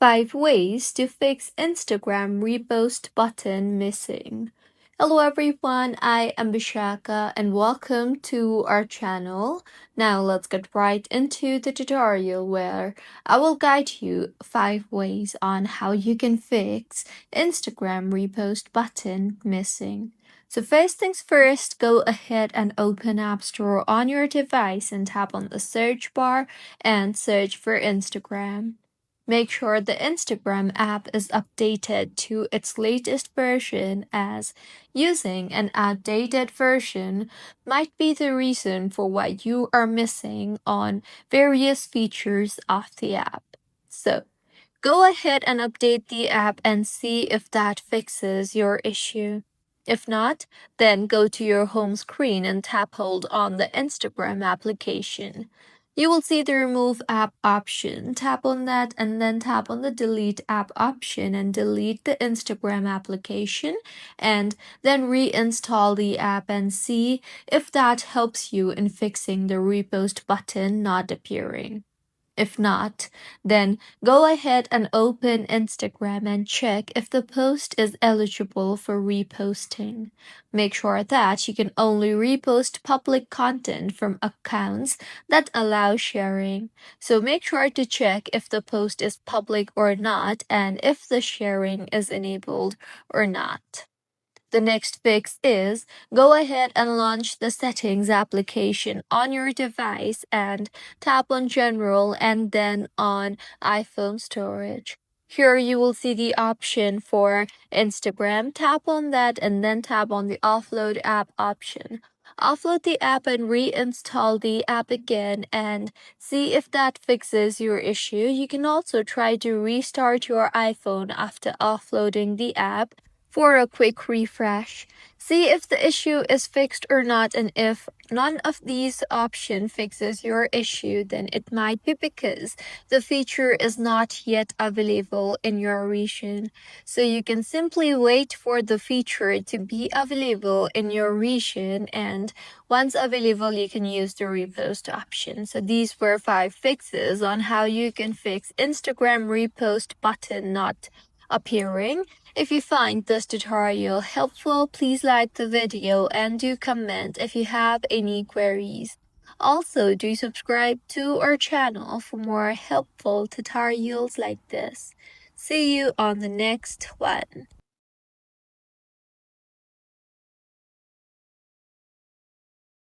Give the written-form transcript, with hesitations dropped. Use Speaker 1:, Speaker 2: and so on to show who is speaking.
Speaker 1: 5 ways to fix Instagram repost button missing. Hello everyone, I am Bishaka and welcome to our channel. Now let's get right into the tutorial where I will guide you 5 ways on how you can fix Instagram repost button missing. So first things first, go ahead and open App Store on your device and tap on the search bar and search for Instagram. Make sure the Instagram app is updated to its latest version, as using an outdated version might be the reason for what you are missing on various features of the app. So, go ahead and update the app and see if that fixes your issue. If not, then go to your home screen and tap hold on the Instagram application. You will see the remove app option. Tap on that and then tap on the delete app option and delete the Instagram application, and then reinstall the app and see if that helps you in fixing the repost button not appearing. If not, then go ahead and open Instagram and check if the post is eligible for reposting. Make sure that you can only repost public content from accounts that allow sharing. So make sure to check if the post is public or not and if the sharing is enabled or not. The next fix is go ahead and launch the settings application on your device and tap on general and then on iPhone storage. Here you will see the option for Instagram. Tap on that and then tap on the offload app option. Offload the app and reinstall the app again and see if that fixes your issue. You can also try to restart your iPhone after offloading the app for a quick refresh. See if the issue is fixed or not, and if none of these options fixes your issue, then it might be because the feature is not yet available in your region. So you can simply wait for the feature to be available in your region, and once available, you can use the repost option. So these were 5 fixes on how you can fix Instagram repost button not appearing. If you find this tutorial helpful, please like the video and do comment if you have any queries. Also, do subscribe to our channel for more helpful tutorials like this. See you on the next one.